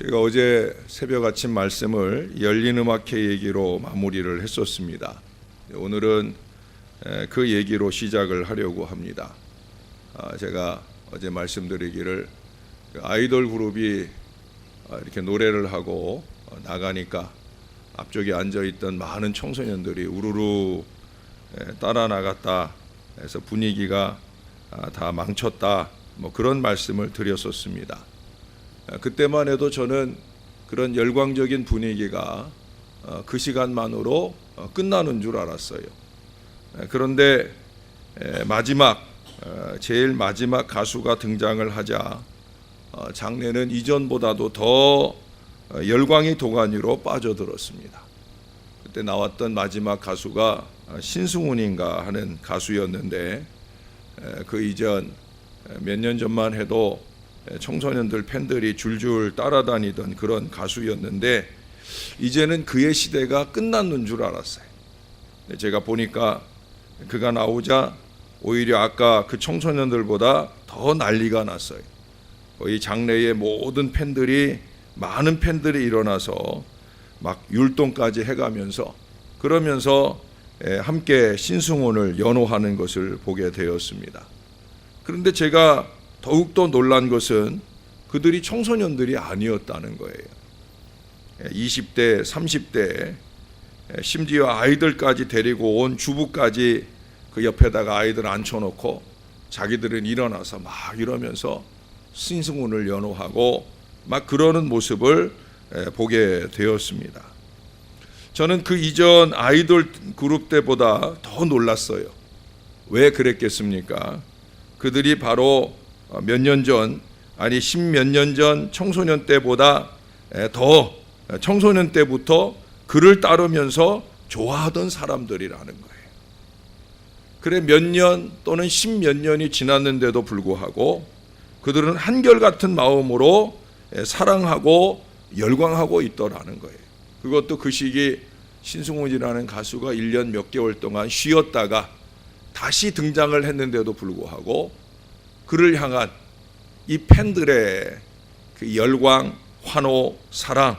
제가 어제 새벽 아침 말씀을 열린 음악회 얘기로 마무리를 했었습니다. 오늘은 그 얘기로 시작을 하려고 합니다. 제가 어제 말씀드리기를 아이돌 그룹이 이렇게 노래를 하고 나가니까 앞쪽에 앉아있던 많은 청소년들이 우르르 따라 나갔다 해서 분위기가 다 망쳤다, 그런 말씀을 드렸었습니다. 그때만 해도 저는 그런 열광적인 분위기가 그 시간만으로 끝나는 줄 알았어요. 그런데 제일 마지막 가수가 등장을 하자 장례는 이전보다도 더 열광의 도가니로 빠져들었습니다. 그때 나왔던 마지막 가수가 신승훈인가 하는 가수였는데, 그 이전 몇 년 전만 해도 청소년들 팬들이 줄줄 따라다니던 그런 가수였는데, 이제는 그의 시대가 끝났는 줄 알았어요. 제가 보니까 그가 나오자 오히려 아까 그 청소년들보다 더 난리가 났어요. 거의 장래의 모든 팬들이, 많은 팬들이 일어나서 막 율동까지 해가면서, 그러면서 함께 신승훈을 연호하는 것을 보게 되었습니다. 그런데 제가 더욱더 놀란 것은 그들이 청소년들이 아니었다는 거예요. 20대, 30대, 심지어 아이들까지 데리고 온 주부까지 그 옆에다가 아이들 앉혀놓고 자기들은 일어나서 막 이러면서 신승훈을 연호하고 막 그러는 모습을 보게 되었습니다. 저는 그 이전 아이돌 그룹 때보다 더 놀랐어요. 왜 그랬겠습니까? 그들이 바로 몇 년 전, 아니 십몇 년 전 청소년 때보다 더 청소년 때부터 그를 따르면서 좋아하던 사람들이라는 거예요. 그래 몇 년 또는 십몇 년이 지났는데도 불구하고 그들은 한결같은 마음으로 사랑하고 열광하고 있더라는 거예요. 그것도 그 시기 신승훈이라는 가수가 1년 몇 개월 동안 쉬었다가 다시 등장을 했는데도 불구하고 그를 향한 이 팬들의 그 열광, 환호, 사랑,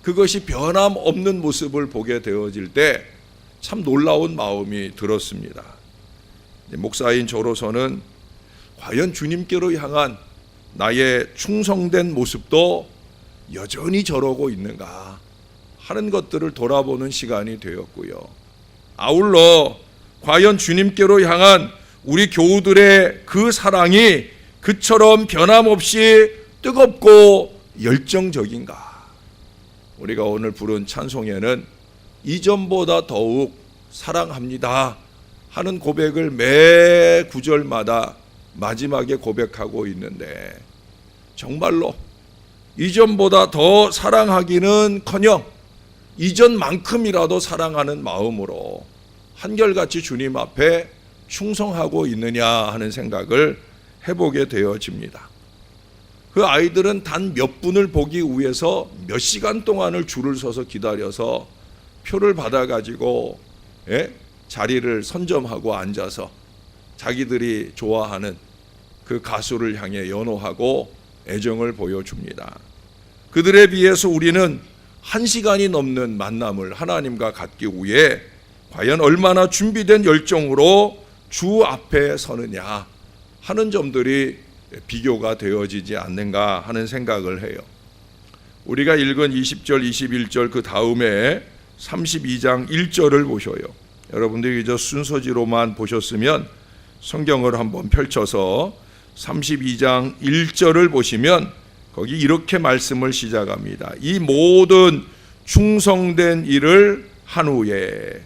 그것이 변함없는 모습을 보게 되어질 때 참 놀라운 마음이 들었습니다. 목사인 저로서는 과연 주님께로 향한 나의 충성된 모습도 여전히 저러고 있는가 하는 것들을 돌아보는 시간이 되었고요. 아울러 과연 주님께로 향한 우리 교우들의 그 사랑이 그처럼 변함없이 뜨겁고 열정적인가? 우리가 오늘 부른 찬송에는 이전보다 더욱 사랑합니다 하는 고백을 매 구절마다 마지막에 고백하고 있는데, 정말로 이전보다 더 사랑하기는커녕 이전만큼이라도 사랑하는 마음으로 한결같이 주님 앞에 충성하고 있느냐 하는 생각을 해보게 되어집니다. 그 아이들은 단 몇 분을 보기 위해서 몇 시간 동안을 줄을 서서 기다려서 표를 받아가지고 자리를 선점하고 앉아서 자기들이 좋아하는 그 가수를 향해 연호하고 애정을 보여줍니다. 그들에 비해서 우리는 1시간이 넘는 만남을 하나님과 갖기 위해 과연 얼마나 준비된 열정으로 주 앞에 서느냐 하는 점들이 비교가 되어지지 않는가 하는 생각을 해요. 우리가 읽은 20절, 21절 그 다음에 32장 1절을 보셔요. 여러분들이 저 순서지로만 보셨으면 성경을 한번 펼쳐서 32장 1절을 보시면 거기 이렇게 말씀을 시작합니다. 이 모든 충성된 일을 한 후에,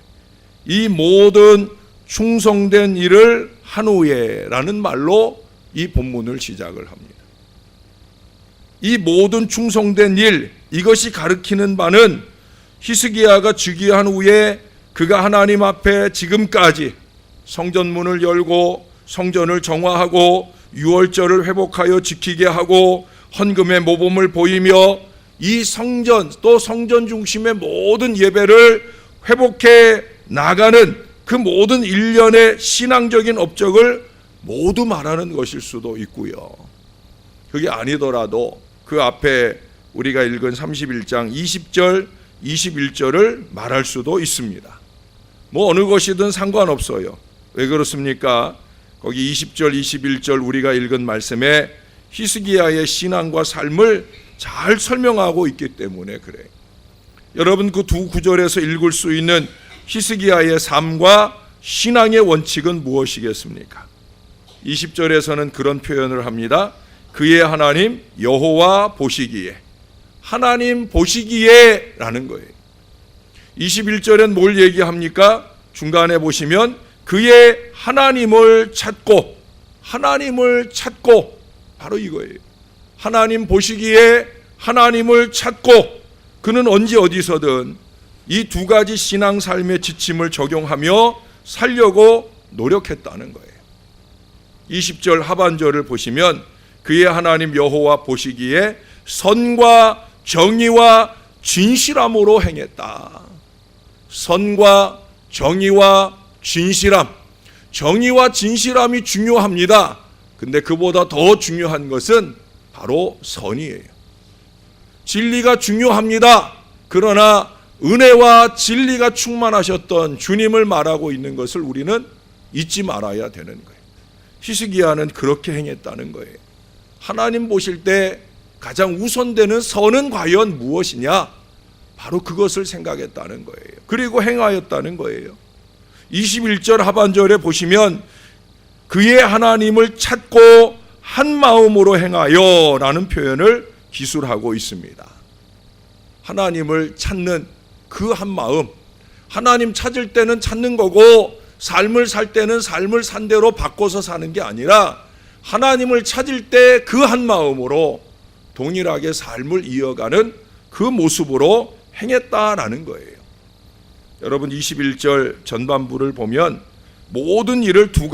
이 모든 충성된 일을 한 후에 라는 말로 이 본문을 시작을 합니다. 이 모든 충성된 일, 이것이 가리키는 바는 히스기야가 즉위한 후에 그가 하나님 앞에 지금까지 성전문을 열고 성전을 정화하고 유월절을 회복하여 지키게 하고 헌금의 모범을 보이며 이 성전, 또 성전 중심의 모든 예배를 회복해 나가는 그 모든 일련의 신앙적인 업적을 모두 말하는 것일 수도 있고요. 그게 아니더라도 그 앞에 우리가 읽은 31장 20절, 21절을 말할 수도 있습니다. 뭐 어느 것이든 상관없어요. 왜 그렇습니까? 거기 20절, 21절 우리가 읽은 말씀에 히스기야의 신앙과 삶을 잘 설명하고 있기 때문에 그래요. 여러분, 그 두 구절에서 읽을 수 있는 히스기야의 삶과 신앙의 원칙은 무엇이겠습니까? 20절에서는 그런 표현을 합니다. 그의 하나님 여호와 보시기에, 하나님 보시기에 라는 거예요. 21절엔 뭘 얘기합니까? 중간에 보시면 그의 하나님을 찾고, 하나님을 찾고, 바로 이거예요. 하나님 보시기에 하나님을 찾고, 그는 언제 어디서든 이 두 가지 신앙 삶의 지침을 적용하며 살려고 노력했다는 거예요. 20절 하반절을 보시면 그의 하나님 여호와 보시기에 선과 정의와 진실함으로 행했다. 선과 정의와 진실함. 정의와 진실함이 중요합니다. 근데 그보다 더 중요한 것은 바로 선이에요. 진리가 중요합니다. 그러나 은혜와 진리가 충만하셨던 주님을 말하고 있는 것을 우리는 잊지 말아야 되는 거예요. 히스기야는 그렇게 행했다는 거예요. 하나님 보실 때 가장 우선되는 선은 과연 무엇이냐? 바로 그것을 생각했다는 거예요. 그리고 행하였다는 거예요. 21절 하반절에 보시면 그의 하나님을 찾고 한 마음으로 행하여 라는 표현을 기술하고 있습니다. 하나님을 찾는 그 한 마음, 하나님 찾을 때는 찾는 거고 삶을 살 때는 삶을 산 대로 바꿔서 사는 게 아니라 하나님을 찾을 때 그 한 마음으로 동일하게 삶을 이어가는 그 모습으로 행했다라는 거예요. 여러분, 21절 전반부를 보면 모든 일을 두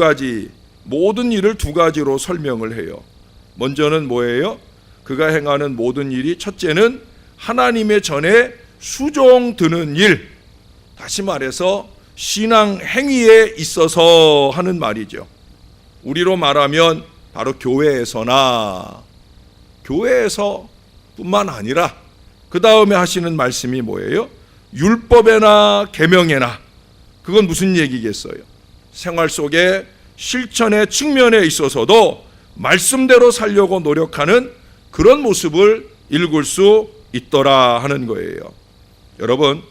가지로 설명을 해요. 먼저는 뭐예요? 그가 행하는 모든 일이, 첫째는 하나님의 전에 수종드는 일, 다시 말해서 신앙 행위에 있어서 하는 말이죠. 우리로 말하면 바로 교회에서 뿐만 아니라 그 다음에 하시는 말씀이 뭐예요? 율법에나 계명에나. 그건 무슨 얘기겠어요? 생활 속에 실천의 측면에 있어서도 말씀대로 살려고 노력하는 그런 모습을 읽을 수 있더라 하는 거예요. 여러분,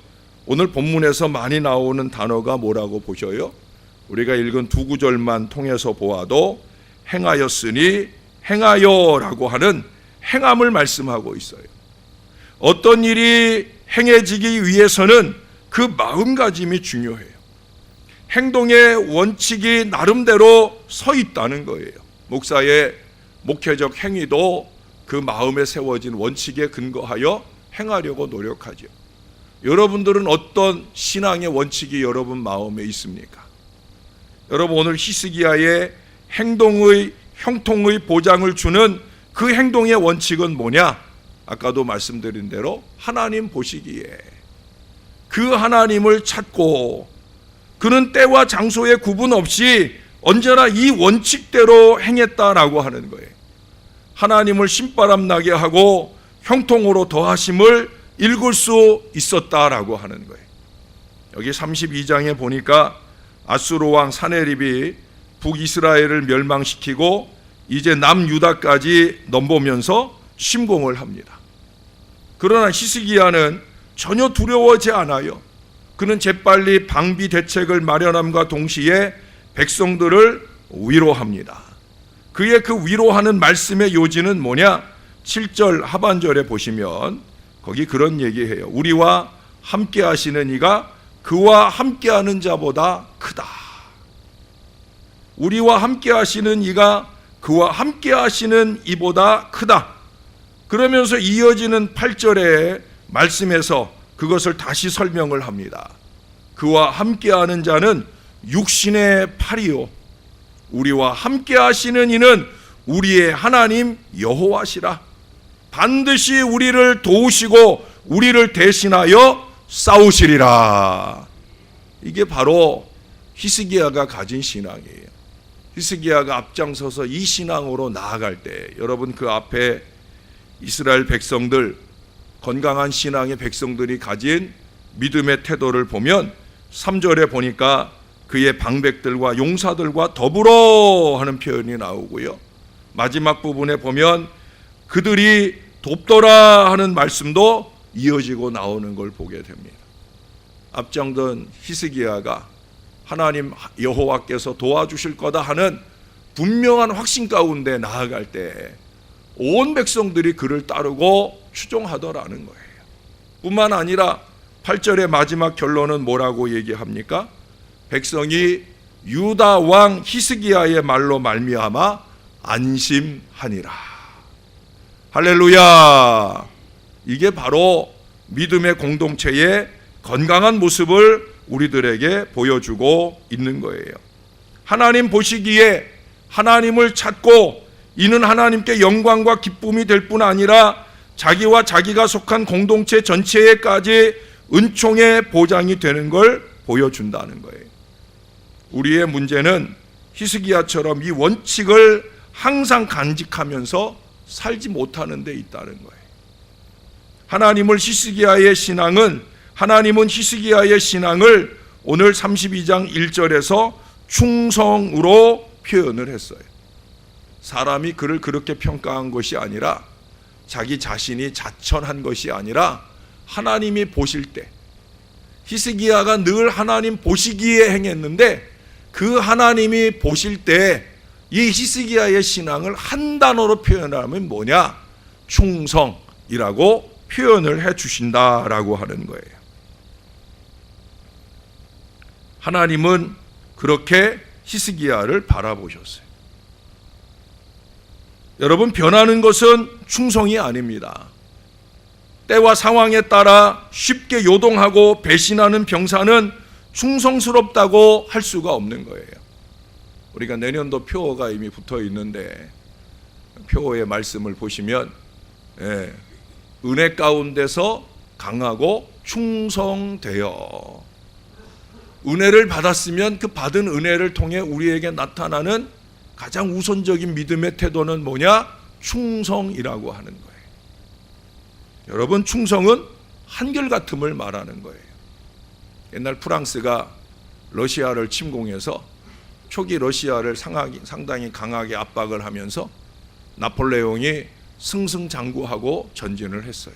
오늘 본문에서 많이 나오는 단어가 뭐라고 보셔요? 우리가 읽은 두 구절만 통해서 보아도 행하였으니, 행하여라고 하는 행함을 말씀하고 있어요. 어떤 일이 행해지기 위해서는 그 마음가짐이 중요해요. 행동의 원칙이 나름대로 서 있다는 거예요. 목사의 목회적 행위도 그 마음에 세워진 원칙에 근거하여 행하려고 노력하죠. 여러분들은 어떤 신앙의 원칙이 여러분 마음에 있습니까? 여러분, 오늘 히스기야의 행동의 형통의 보장을 주는 그 행동의 원칙은 뭐냐? 아까도 말씀드린 대로 하나님 보시기에 그 하나님을 찾고, 그는 때와 장소에 구분 없이 언제나 이 원칙대로 행했다라고 하는 거예요. 하나님을 신바람 나게 하고 형통으로 더하심을 읽을 수 있었다라고 하는 거예요. 여기 32장에 보니까 아수르 왕 사네립이 북이스라엘을 멸망시키고 이제 남유다까지 넘보면서 침공을 합니다. 그러나 히스기야는 전혀 두려워하지 않아요. 그는 재빨리 방비 대책을 마련함과 동시에 백성들을 위로합니다. 그의 그 위로하는 말씀의 요지는 뭐냐? 7절 하반절에 보시면 거기 그런 얘기해요. 우리와 함께 하시는 이가 그와 함께 하는 자보다 크다. 우리와 함께 하시는 이가 그와 함께 하시는 이보다 크다. 그러면서 이어지는 8절의 말씀에서 그것을 다시 설명을 합니다. 그와 함께 하는 자는 육신의 팔이요, 우리와 함께 하시는 이는 우리의 하나님 여호와시라. 반드시 우리를 도우시고 우리를 대신하여 싸우시리라. 이게 바로 히스기야가 가진 신앙이에요. 히스기야가 앞장서서 이 신앙으로 나아갈 때, 여러분, 그 앞에 이스라엘 백성들 건강한 신앙의 백성들이 가진 믿음의 태도를 보면 3절에 보니까 그의 방백들과 용사들과 더불어 하는 표현이 나오고요. 마지막 부분에 보면 그들이 돕더라 하는 말씀도 이어지고 나오는 걸 보게 됩니다. 앞장던 히스기야가 하나님 여호와께서 도와주실 거다 하는 분명한 확신 가운데 나아갈 때 온 백성들이 그를 따르고 추종하더라는 거예요. 뿐만 아니라 8절의 마지막 결론은 뭐라고 얘기합니까? 백성이 유다 왕 히스기야의 말로 말미암아 안심하니라. 할렐루야. 이게 바로 믿음의 공동체의 건강한 모습을 우리들에게 보여주고 있는 거예요. 하나님 보시기에 하나님을 찾고 이는 하나님께 영광과 기쁨이 될 뿐 아니라 자기와 자기가 속한 공동체 전체에까지 은총의 보장이 되는 걸 보여준다는 거예요. 우리의 문제는 히스기야처럼 이 원칙을 항상 간직하면서 살지 못하는 데 있다는 거예요. 하나님은 히스기야의 신앙을 오늘 32장 1절에서 충성으로 표현을 했어요. 사람이 그를 그렇게 평가한 것이 아니라 자기 자신이 자천한 것이 아니라 하나님이 보실 때, 히스기야가 늘 하나님 보시기에 행했는데 그 하나님이 보실 때 이 히스기야의 신앙을 한 단어로 표현하면 뭐냐? 충성이라고 표현을 해 주신다라고 하는 거예요. 하나님은 그렇게 히스기야를 바라보셨어요. 여러분, 변하는 것은 충성이 아닙니다. 때와 상황에 따라 쉽게 요동하고 배신하는 병사는 충성스럽다고 할 수가 없는 거예요. 우리가 내년도 표어가 이미 붙어 있는데 표어의 말씀을 보시면 은혜 가운데서 강하고 충성되어, 은혜를 받았으면 그 받은 은혜를 통해 우리에게 나타나는 가장 우선적인 믿음의 태도는 뭐냐? 충성이라고 하는 거예요. 여러분, 충성은 한결같음을 말하는 거예요. 옛날 프랑스가 러시아를 침공해서 초기 러시아를 상당히 강하게 압박을 하면서 나폴레옹이 승승장구하고 전진을 했어요.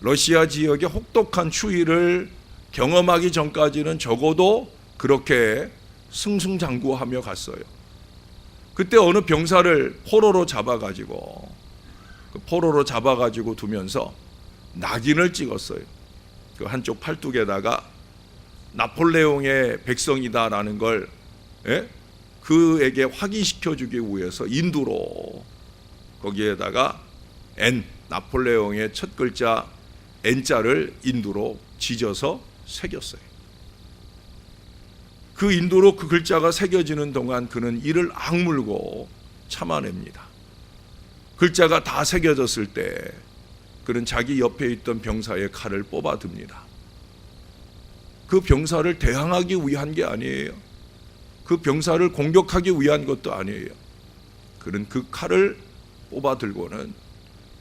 러시아 지역의 혹독한 추위를 경험하기 전까지는 적어도 그렇게 승승장구하며 갔어요. 그때 어느 병사를 포로로 잡아가지고 두면서 낙인을 찍었어요. 그 한쪽 팔뚝에다가 나폴레옹의 백성이다라는 걸 그에게 확인시켜주기 위해서 인두로 거기에다가 N, 나폴레옹의 첫 글자 N자를 인두로 지져서 새겼어요. 그 인두로 그 글자가 새겨지는 동안 그는 이를 악물고 참아냅니다. 글자가 다 새겨졌을 때 그는 자기 옆에 있던 병사의 칼을 뽑아듭니다. 그 병사를 대항하기 위한 게 아니에요. 그 병사를 공격하기 위한 것도 아니에요. 그는 그 칼을 뽑아들고는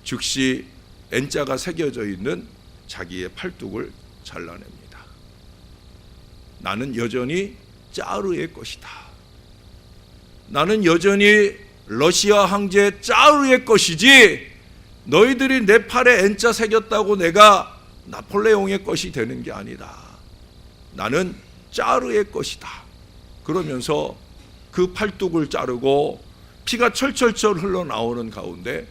즉시 N자가 새겨져 있는 자기의 팔뚝을 잘라냅니다. 나는 여전히 짜르의 것이다. 나는 여전히 러시아 황제 짜르의 것이지 너희들이 내 팔에 N자 새겼다고 내가 나폴레옹의 것이 되는 게 아니다. 나는 짜르의 것이다. 그러면서 그 팔뚝을 자르고 피가 철철철 흘러나오는 가운데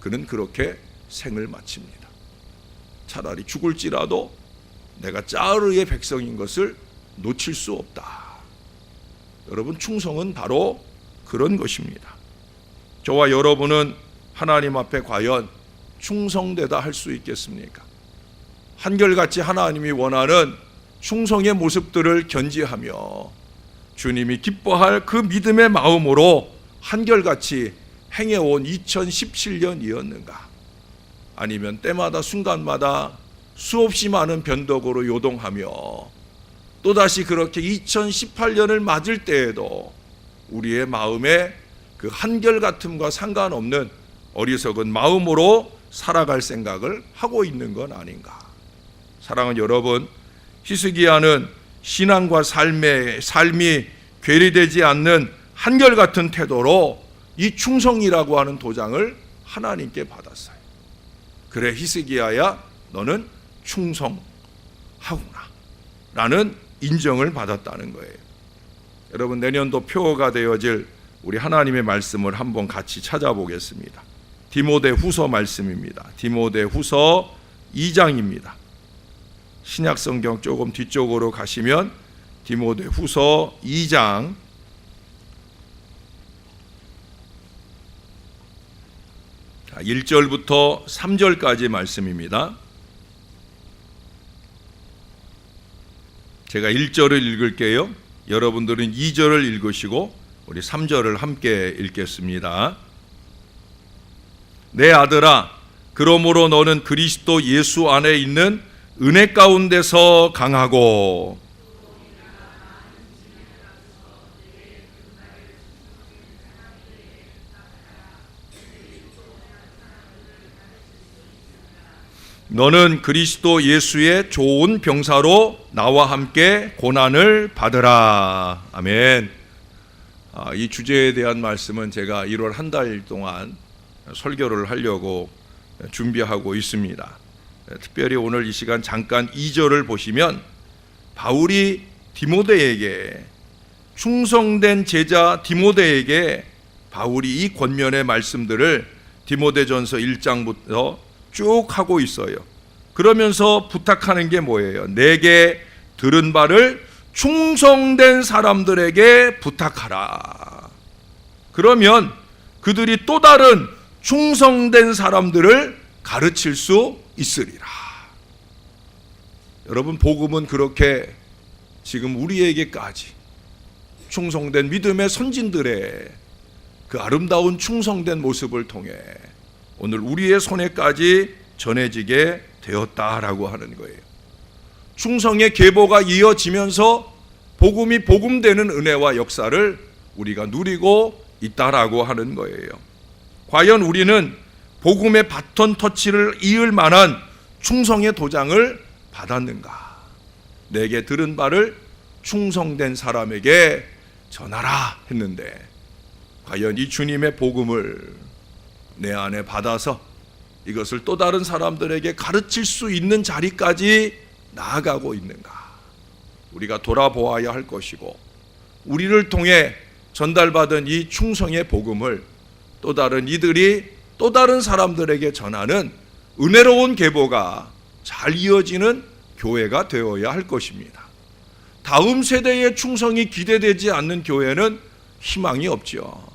그는 그렇게 생을 마칩니다. 차라리 죽을지라도 내가 짜르의 백성인 것을 놓칠 수 없다. 여러분, 충성은 바로 그런 것입니다. 저와 여러분은 하나님 앞에 과연 충성되다 할 수 있겠습니까? 한결같이 하나님이 원하는 충성의 모습들을 견지하며 주님이 기뻐할 그 믿음의 마음으로 한결같이 행해온 2017년이었는가? 아니면 때마다 순간마다 수없이 많은 변덕으로 요동하며 또다시 그렇게 2018년을 맞을 때에도 우리의 마음에 그 한결같음과 상관없는 어리석은 마음으로 살아갈 생각을 하고 있는 건 아닌가. 사랑하는 여러분, 히스기야는 신앙과 삶이 괴리되지 않는 한결같은 태도로 이 충성이라고 하는 도장을 하나님께 받았어요. 그래, 히스기야야, 너는 충성하구나 라는 인정을 받았다는 거예요. 여러분, 내년도 표어가 되어질 우리 하나님의 말씀을 한번 같이 찾아보겠습니다. 디모데후서 말씀입니다. 디모데후서 2장입니다. 신약성경 조금 뒤쪽으로 가시면 디모데후서 2장 1절부터 3절까지 말씀입니다. 제가 1절을 읽을게요. 여러분들은 2절을 읽으시고 우리 3절을 함께 읽겠습니다. 내 아들아, 그러므로 너는 그리스도 예수 안에 있는 은혜 가운데서 강하고 너는 그리스도 예수의 좋은 병사로 나와 함께 고난을 받으라. 아멘. 이 주제에 대한 말씀은 제가 1월 한 달 동안 설교를 하려고 준비하고 있습니다. 특별히 오늘 이 시간 잠깐 2절을 보시면 바울이 디모데에게, 충성된 제자 디모데에게 바울이 이 권면의 말씀들을 디모데전서 1장부터 쭉 하고 있어요. 그러면서 부탁하는 게 뭐예요? 내게 들은 바를 충성된 사람들에게 부탁하라. 그러면 그들이 또 다른 충성된 사람들을 가르칠 수 있으리라. 여러분, 복음은 그렇게 지금 우리에게까지 충성된 믿음의 선진들의 그 아름다운 충성된 모습을 통해 오늘 우리의 손에까지 전해지게 되었다라고 하는 거예요. 충성의 계보가 이어지면서 복음이 복음되는 은혜와 역사를 우리가 누리고 있다라고 하는 거예요. 과연 우리는 복음의 바톤 터치를 이을 만한 충성의 도장을 받았는가? 내게 들은 바를 충성된 사람에게 전하라 했는데, 과연 이 주님의 복음을 내 안에 받아서 이것을 또 다른 사람들에게 가르칠 수 있는 자리까지 나아가고 있는가? 우리가 돌아보아야 할 것이고, 우리를 통해 전달받은 이 충성의 복음을 또 다른 이들이 또 다른 사람들에게 전하는 은혜로운 계보가 잘 이어지는 교회가 되어야 할 것입니다. 다음 세대의 충성이 기대되지 않는 교회는 희망이 없죠.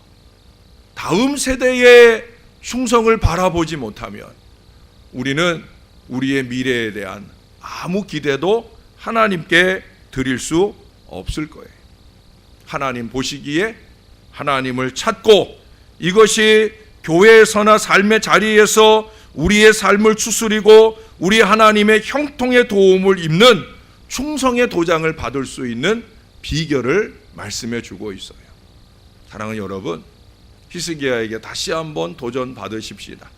다음 세대의 충성을 바라보지 못하면 우리는 우리의 미래에 대한 아무 기대도 하나님께 드릴 수 없을 거예요. 하나님 보시기에 하나님을 찾고, 이것이 교회에서나 삶의 자리에서 우리의 삶을 추스리고 우리 하나님의 형통의 도움을 입는 충성의 도장을 받을 수 있는 비결을 말씀해 주고 있어요. 사랑하는 여러분, 히스기야에게 다시 한번 도전 받으십시다.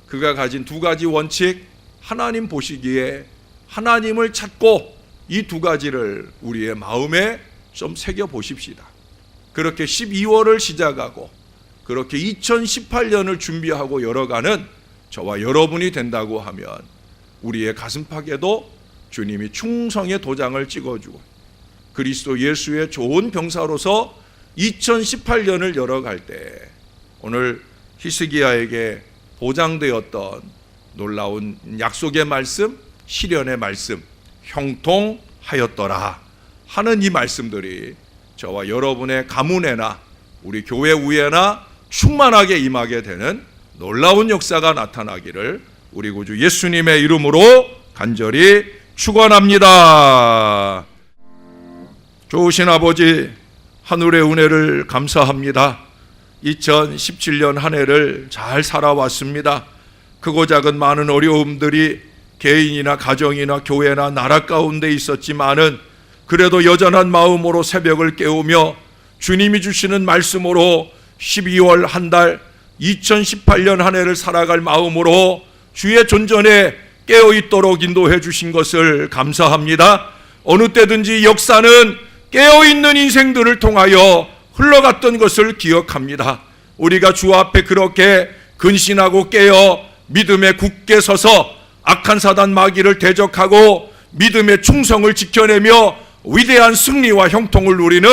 그가 가진 두 가지 원칙, 하나님 보시기에 하나님을 찾고, 이 두 가지를 우리의 마음에 좀 새겨 보십시다. 그렇게 12월을 시작하고 그렇게 2018년을 준비하고 열어가는 저와 여러분이 된다고 하면 우리의 가슴팍에도 주님이 충성의 도장을 찍어주고 그리스도 예수의 좋은 병사로서 2018년을 열어갈 때 오늘 히스기야에게 보장되었던 놀라운 약속의 말씀, 시련의 말씀, 형통하였더라 하는 이 말씀들이 저와 여러분의 가문에나 우리 교회 위에나 충만하게 임하게 되는 놀라운 역사가 나타나기를 우리 구주 예수님의 이름으로 간절히 축원합니다. 좋으신 아버지, 하늘의 은혜를 감사합니다. 2017년 한 해를 잘 살아왔습니다. 크고 작은 많은 어려움들이 개인이나 가정이나 교회나 나라 가운데 있었지만은 그래도 여전한 마음으로 새벽을 깨우며 주님이 주시는 말씀으로 12월 한 달 2018년 한 해를 살아갈 마음으로 주의 존전에 깨어있도록 인도해 주신 것을 감사합니다. 어느 때든지 역사는 깨어있는 인생들을 통하여 흘러갔던 것을 기억합니다. 우리가 주 앞에 그렇게 근신하고 깨어 믿음에 굳게 서서 악한 사단 마귀를 대적하고 믿음의 충성을 지켜내며 위대한 승리와 형통을 누리는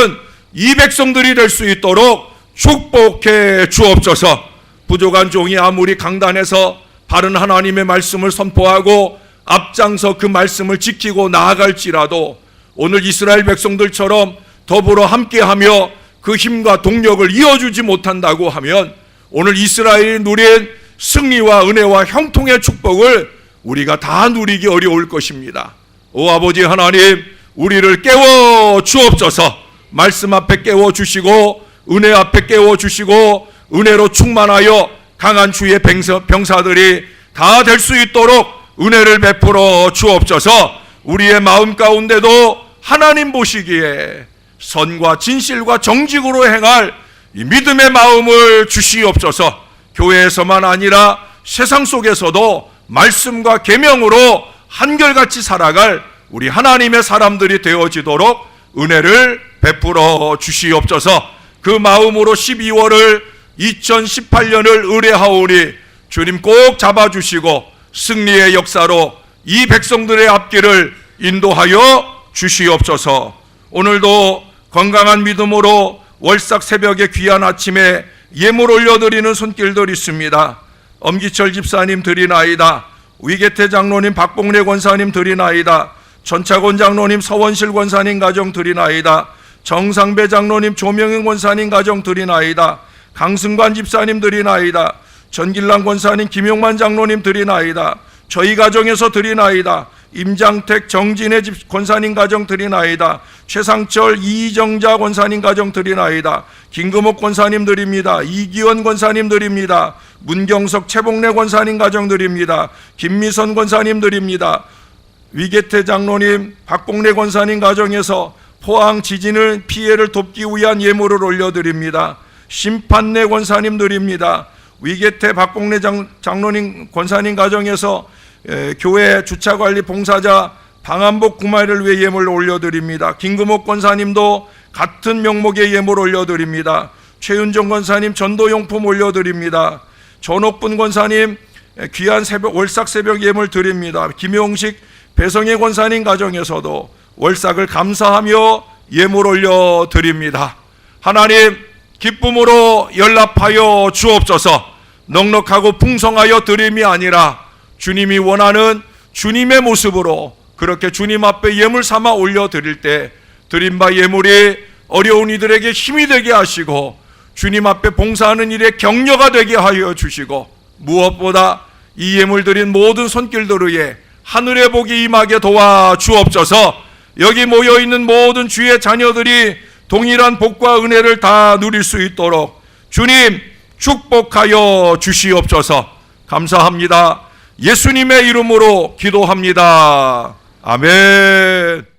이 백성들이 될 수 있도록 축복해 주옵소서. 부족한 종이 아무리 강단해서 바른 하나님의 말씀을 선포하고 앞장서 그 말씀을 지키고 나아갈지라도 오늘 이스라엘 백성들처럼 더불어 함께하며 그 힘과 동력을 이어주지 못한다고 하면 오늘 이스라엘이 누린 승리와 은혜와 형통의 축복을 우리가 다 누리기 어려울 것입니다. 오 아버지 하나님, 우리를 깨워 주옵소서. 말씀 앞에 깨워 주시고 은혜 앞에 깨워 주시고 은혜로 충만하여 강한 주의 병사들이 다 될 수 있도록 은혜를 베풀어 주옵소서. 우리의 마음 가운데도 하나님 보시기에 선과 진실과 정직으로 행할 이 믿음의 마음을 주시옵소서. 교회에서만 아니라 세상 속에서도 말씀과 계명으로 한결같이 살아갈 우리 하나님의 사람들이 되어지도록 은혜를 베풀어 주시옵소서. 그 마음으로 12월을 2018년을 의뢰하오니 주님 꼭 잡아주시고 승리의 역사로 이 백성들의 앞길을 인도하여 주시옵소서. 오늘도 건강한 믿음으로 월삭 새벽에 귀한 아침에 예물 올려드리는 손길들 있습니다. 엄기철 집사님 드리나이다. 위계태 장로님, 박봉래 권사님 드리나이다. 전차권 장로님, 서원실 권사님 가정 드리나이다. 정상배 장로님, 조명인 권사님 가정 드리나이다. 강승관 집사님 드리나이다. 전길랑 권사님, 김용만 장로님 드리나이다. 저희 가정에서 드리나이다. 임장택, 정진혜 권사님 가정 드리나이다. 최상철, 이정자 권사님 가정 드리나이다. 김금옥 권사님 드립니다. 이기원 권사님 드립니다. 문경석, 최봉래 권사님 가정 드립니다. 김미선 권사님 드립니다. 위계태 장로님, 박봉래 권사님 가정에서 포항 지진을 피해를 돕기 위한 예물을 올려드립니다. 심판내 권사님 드립니다. 위계태 박봉래 장로님 권사님 가정에서 교회 주차관리 봉사자 방한복 9마리를 위해 예물을 올려드립니다. 김금옥 권사님도 같은 명목의 예물 올려드립니다. 최윤정 권사님 전도용품 올려드립니다. 전옥분 권사님 귀한 월삭 새벽 예물 드립니다. 김용식 배성혜 권사님 가정에서도 월삭을 감사하며 예물 올려드립니다. 하나님, 기쁨으로 연락하여 주옵소서. 넉넉하고 풍성하여 드림이 아니라 주님이 원하는 주님의 모습으로 그렇게 주님 앞에 예물 삼아 올려드릴 때 드린 바 예물이 어려운 이들에게 힘이 되게 하시고 주님 앞에 봉사하는 일에 격려가 되게 하여 주시고 무엇보다 이 예물 드린 모든 손길들 위에 하늘의 복이 임하게 도와 주옵소서. 여기 모여있는 모든 주의 자녀들이 동일한 복과 은혜를 다 누릴 수 있도록 주님 축복하여 주시옵소서. 감사합니다. 예수님의 이름으로 기도합니다. 아멘.